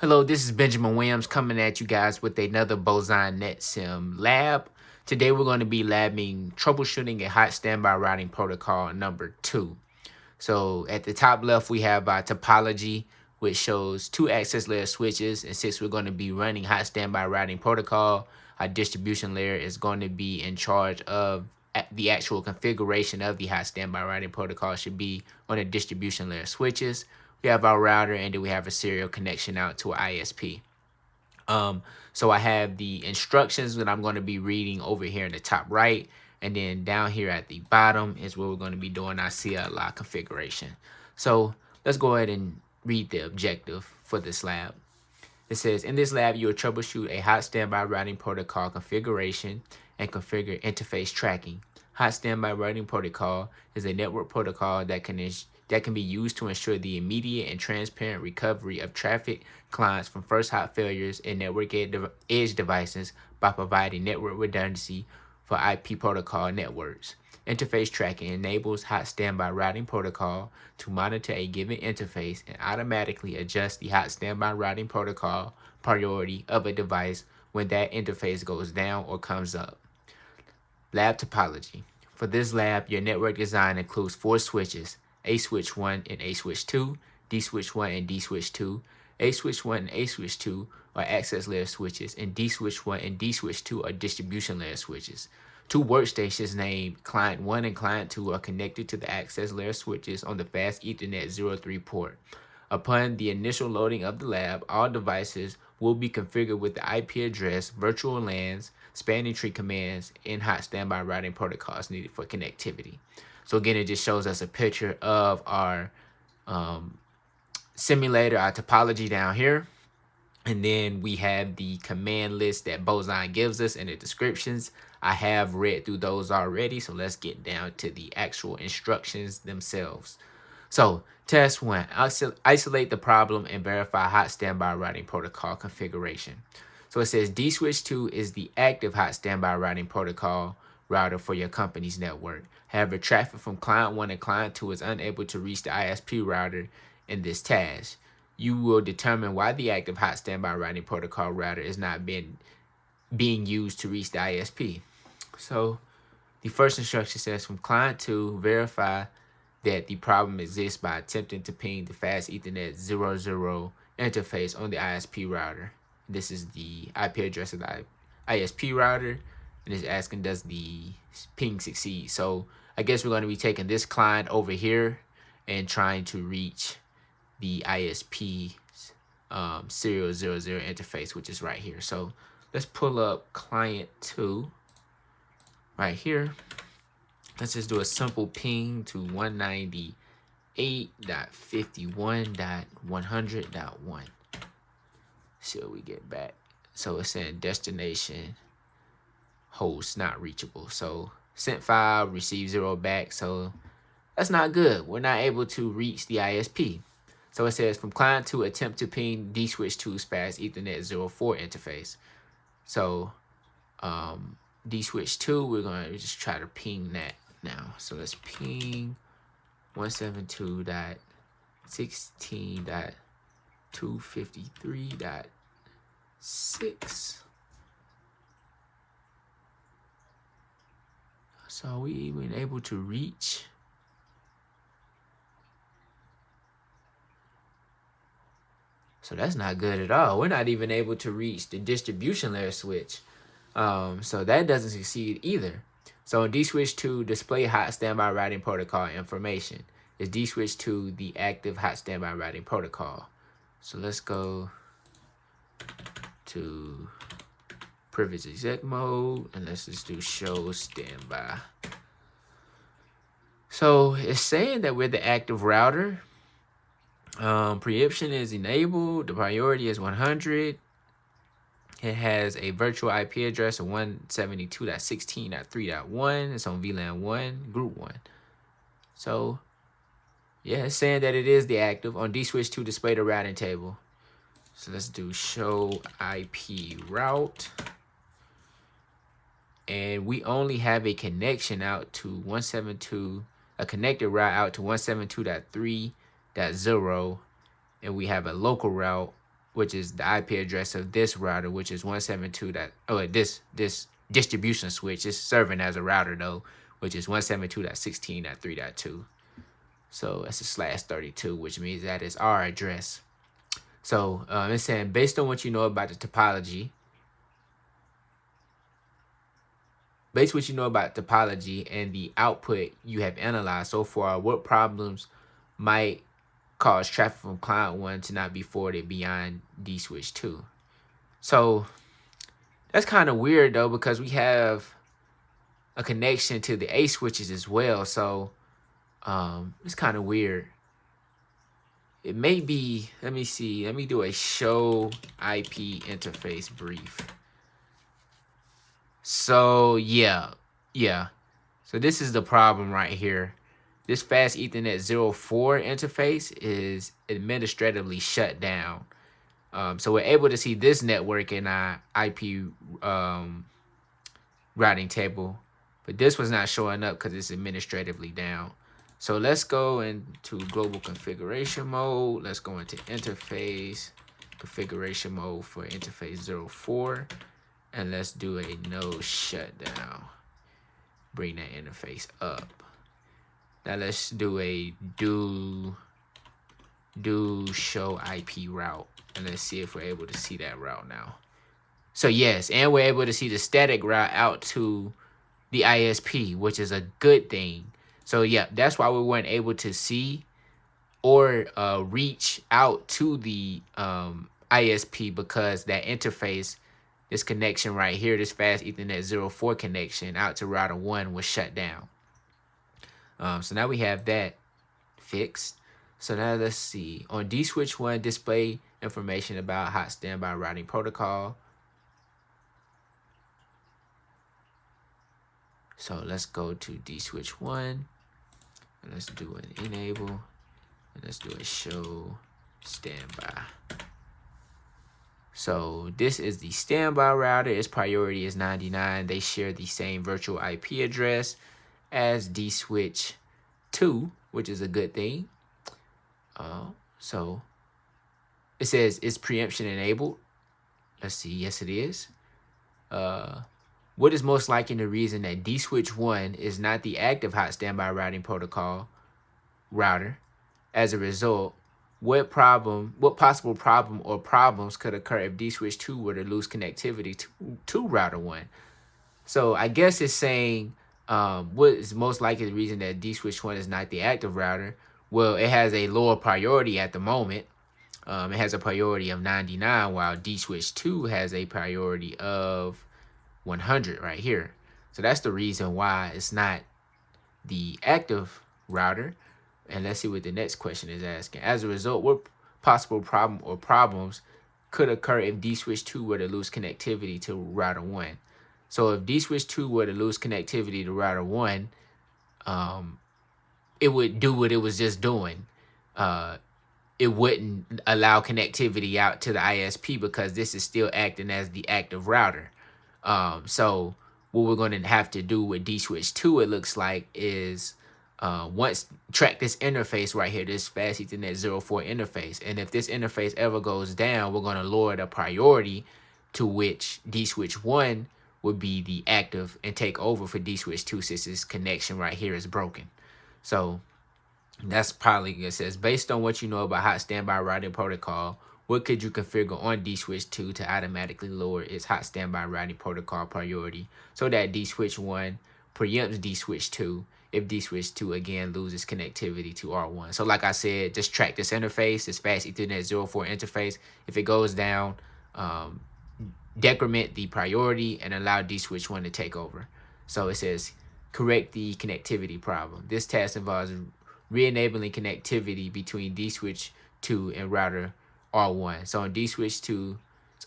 Hello, this is Benjamin Williams coming at you guys with another Boson NetSim lab. Today we're going to be labbing troubleshooting a hot standby routing protocol number 2. So at the top left we have our topology, which shows 2 access layer switches, and since we're going to be running hot standby routing protocol, our distribution layer is going to be in charge of the actual configuration of the hot standby routing protocol should be on the distribution layer switches. We have our router, and then we have a serial connection out to an ISP. So I have the instructions that I'm going to be reading over here in the top right, and then down here at the bottom is where we're going to be doing our CLI configuration. So let's go ahead and read the objective for this lab. It says, in this lab, you will troubleshoot a hot standby routing protocol configuration and configure interface tracking. Hot standby routing protocol is a network protocol that can be used to ensure the immediate and transparent recovery of traffic clients from first hot failures in network edge devices by providing network redundancy for IP protocol networks. Interface tracking enables hot standby routing protocol to monitor a given interface and automatically adjust the hot standby routing protocol priority of a device when that interface goes down or comes up. Lab topology. For this lab, your network design includes 4 switches: A switch 1 and A switch 2, D switch 1 and D switch 2. A switch 1 and A switch 2 are access layer switches, and D switch 1 and D switch 2 are distribution layer switches. 2 workstations named Client 1 and Client 2 are connected to the access layer switches on the fast Ethernet 03 port. Upon the initial loading of the lab, all devices will be configured with the IP address, virtual LANs, spanning tree commands, and hot standby routing protocols needed for connectivity. So again, it just shows us a picture of our simulator, our topology down here. And then we have the command list that Boson gives us in the descriptions. I have read through those already, so let's get down to the actual instructions themselves. So, task 1, isolate the problem and verify hot standby routing protocol configuration. So it says D switch 2 is the active hot standby routing protocol router for your company's network. However, traffic from client 1 and client 2 is unable to reach the ISP router in this task. You will determine why the active hot standby routing protocol router is not being used to reach the ISP. So the first instruction says, from client 2, verify that the problem exists by attempting to ping the fast Ethernet 00 interface on the ISP router. This is the IP address of the ISP router, and it's asking, does the ping succeed? So I guess we're going to be taking this client over here and trying to reach the ISP serial 00 interface, which is right here. So let's pull up client 2 right here. Let's just do a simple ping to 198.51.100.1. See what we get back. So it's saying destination host not reachable. So sent file, receive 0 back. So that's not good. We're not able to reach the ISP. So it says, from client 2, attempt to ping D switch 2's fast Ethernet 04 interface. So D switch 2, we're going to just try to ping that now. So let's ping 172.16.253.6. So are we even able to reach? So that's not good at all. We're not even able to reach the distribution layer switch. So that doesn't succeed either. So in D switch 2, display hot standby routing protocol information. Is D switch 2 the active hot standby routing protocol? So let's go to privilege exec mode, and let's just do show standby. So it's saying that we're the active router. Preemption is enabled. The priority is 100. It has a virtual IP address of 172.16.3.1. It's on VLAN 1, group 1. So yeah, it's saying that it is the active. On D switch 2, display the routing table. So let's do show IP route. And we only have a connection out to 172, a connected route out to 172.3.0, and we have a local route which is the IP address of this router, which is 172. This distribution switch is serving as a router though, which is 172.16.3.2. So that's a /32, which means that is our address. So it's saying based on what you know about the topology, and the output you have analyzed so far, what problems might cause traffic from client 1 to not be forwarded beyond D switch 2? So that's kind of weird though, because we have a connection to the A switches as well. So it's kind of weird. It may be, let me see, let me do a show IP interface brief. So yeah. So this is the problem right here. This fast Ethernet 04 interface is administratively shut down. So we're able to see this network in our IP routing table, but this was not showing up because it's administratively down. So let's go into global configuration mode. Let's go into interface configuration mode for interface 04. And let's do a node shutdown. Bring that interface up. Now let's do a do show IP route. And let's see if we're able to see that route now. So yes, and we're able to see the static route out to the ISP, which is a good thing. So yeah, that's why we weren't able to see or reach out to the ISP, because that interface, this connection right here, this fast Ethernet 04 connection out to router 1 was shut down. So now we have that fixed. So now let's see. On D switch 1, display information about hot standby routing protocol. So let's go to D switch 1. And let's do an enable. And let's do a show standby. So this is the standby router. Its priority is 99. They share the same virtual IP address as D switch 2, which is a good thing. So it says it's preemption enabled. Let's see. Yes, it is. What is most likely the reason that D switch 1 is not the active hot standby routing protocol router? As a result, what possible problem or problems could occur if D switch 2 were to lose connectivity to router 1? So I guess it's saying what is most likely the reason that D switch 1 is not the active router? Well, it has a lower priority at the moment. It has a priority of 99, while D switch 2 has a priority of 100 right here. So that's the reason why it's not the active router. And let's see what the next question is asking. As a result, what possible problem or problems could occur if D switch 2 were to lose connectivity to router 1? So if D switch 2 were to lose connectivity to router 1, it would do what it was just doing. It wouldn't allow connectivity out to the ISP because this is still acting as the active router. So what we're going to have to do with D switch 2, it looks like, is once track this interface right here, this fast Ethernet 04 interface. And if this interface ever goes down, we're going to lower the priority to which D switch 1 would be the active and take over for D switch 2, since this connection right here is broken. So that's probably, it says, based on what you know about hot standby routing protocol, what could you configure on D switch 2 to automatically lower its hot standby routing protocol priority so that D switch 1 preempts D switch 2 if D switch 2 again loses connectivity to R1? So like I said, just track this interface, this fast Ethernet 04 interface. If it goes down, decrement the priority and allow D switch 1 to take over. So it says correct the connectivity problem. This task involves re-enabling connectivity between D switch 2 and router R1. So on D switch 2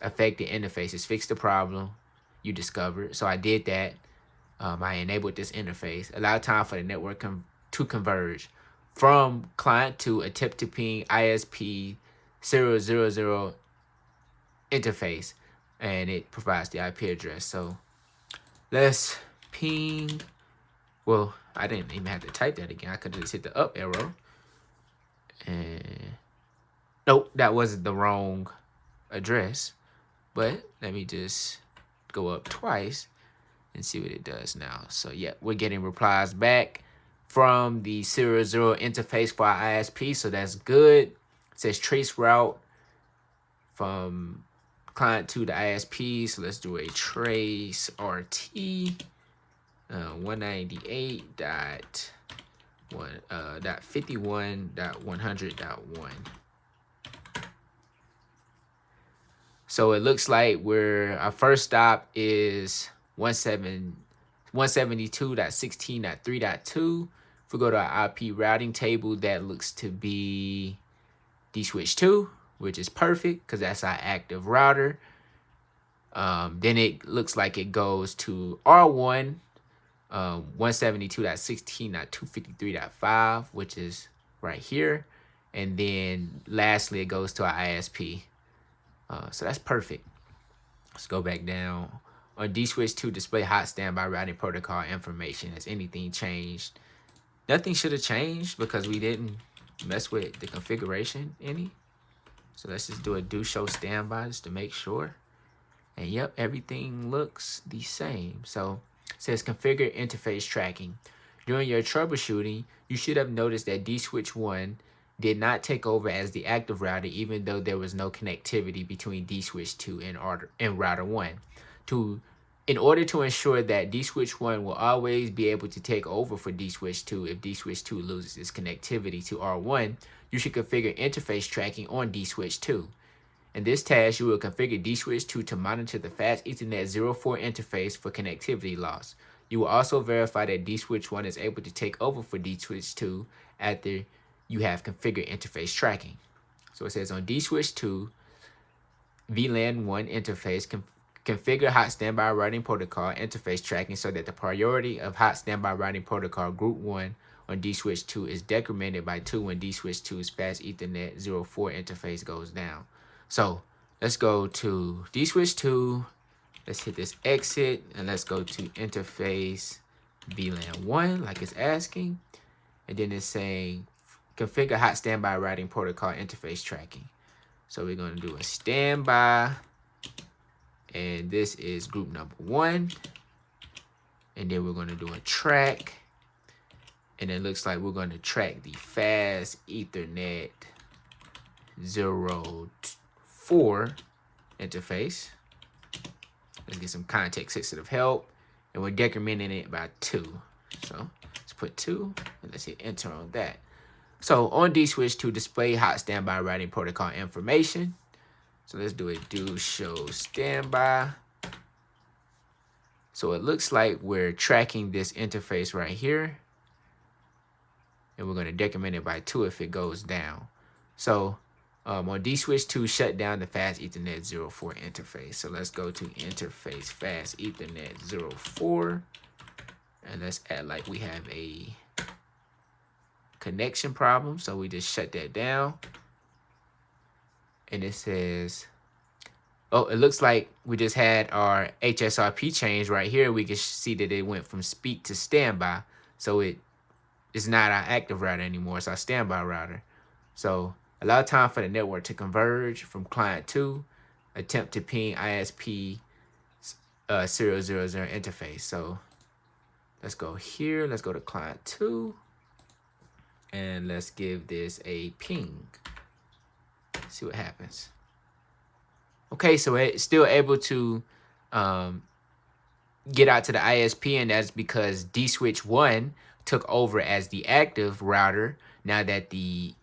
affected interfaces, fix the problem you discovered. So I did that. I enabled this interface. Allow time for the network to converge from client to attempt to ping ISP 000 interface, and it provides the IP address. So let's ping. Well, I didn't even have to type that again. I could just hit the up arrow. And nope, that wasn't the wrong address. But let me just go up twice and see what it does now. So yeah, we're getting replies back from the 00 interface for our ISP, so that's good. It says trace route from client to the ISP, so let's do a trace RT 198.51.100.1. So it looks like our first stop is 172.16.3.2. If we go to our IP routing table, that looks to be dswitch2, which is perfect because that's our active router. Then it looks like it goes to R1, 172.16.253.5, which is right here. And then lastly, it goes to our ISP. So that's perfect. Let's go back down. On dswitch2, display hot standby routing protocol information. Has anything changed? Nothing should have changed because we didn't mess with the configuration any. So let's just do a do show standby just to make sure. And yep, everything looks the same. So it says configure interface tracking. During your troubleshooting, you should have noticed that dswitch1 did not take over as the active router, even though there was no connectivity between dswitch2 and router 1. In order to ensure that dswitch1 will always be able to take over for dswitch2 if dswitch2 loses its connectivity to R1, you should configure interface tracking on dswitch2. In this task, you will configure dswitch2 to monitor the fast Ethernet 04 interface for connectivity loss. You will also verify that dswitch1 is able to take over for dswitch2 after you have configured interface tracking. So it says on dswitch2, VLAN 1 interface, configure hot standby routing protocol interface tracking so that the priority of hot standby routing protocol group 1 on dswitch2 is decremented by 2 when dswitch2's fast Ethernet 04 interface goes down. So let's go to dswitch2. Let's hit this exit and let's go to interface VLAN 1 like it's asking. And then it's saying configure hot standby routing protocol interface tracking. So we're going to do a standby. And this is group number 1. And then we're going to do a track. And it looks like we're going to track the fast Ethernet 04 interface. Let's get some context sensitive help. And we're decrementing it by 2. So let's put 2 and let's hit enter on that. So on dswitch2, display hot standby routing protocol information. So let's do a do show standby. So it looks like we're tracking this interface right here. And we're going to decrement it by 2 if it goes down. So on dswitch2, shut down the fast Ethernet 04 interface. So let's go to interface fast Ethernet 04. And let's act like we have a connection problem. So we just shut that down. And it says, oh, it looks like we just had our HSRP change right here. We can see that it went from speak to standby. So it's not our active router anymore. It's our standby router. So allow time for the network to converge from client 2. Attempt to ping ISP 000 interface. So let's go here. Let's go to client 2. And let's give this a ping. See what happens. Okay, so it's still able to get out to the ISP, and that's because dswitch1 took over as the active router now that the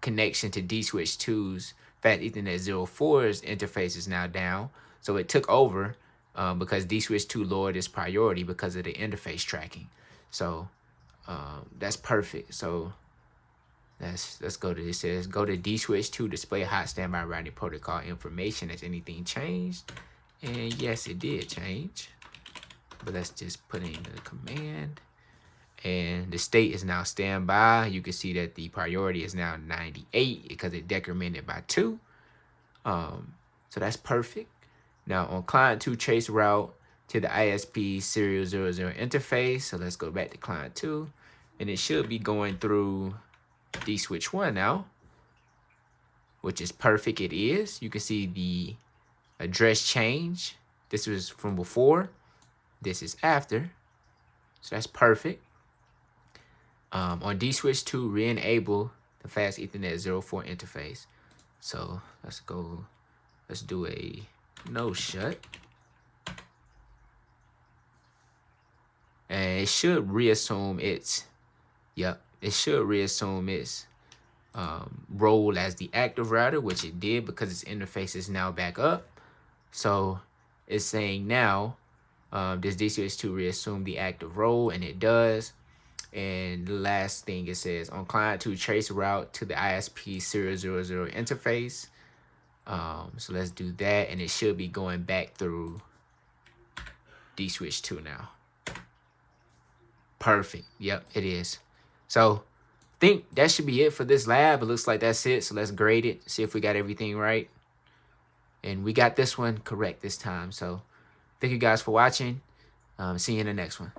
connection to dswitch2's fast Ethernet 04's interface is now down. So it took over because dswitch2 lowered its priority because of the interface tracking. So that's perfect. So let's go to, it says go to dswitch2, display hot standby routing protocol information. Has anything changed? And yes, it did change. But let's just put in the command. And the state is now standby. You can see that the priority is now 98 because it decremented by 2. So that's perfect. Now on client 2, trace route to the ISP 000 interface. So let's go back to client 2. And it should be going through dswitch1 now. which is perfect. It is. You can see the address change. This was from before. This is after. So that's perfect. On D switch 2, re-enable the fast Ethernet 04 interface. So let's do a no shut. And it should reassume its, it should reassume its role as the active router, which it did because its interface is now back up. So it's saying now, does DCH2 reassume the active role? And it does. And the last thing it says, on client 2, trace route to the ISP 000 interface. So let's do that, and it should be going back through D switch 2 now. Perfect. Yep, it is. So I think that should be it for this lab. It looks like that's it. So let's grade it, see if we got everything right. And we got this one correct this time. So thank you guys for watching. See you in the next one.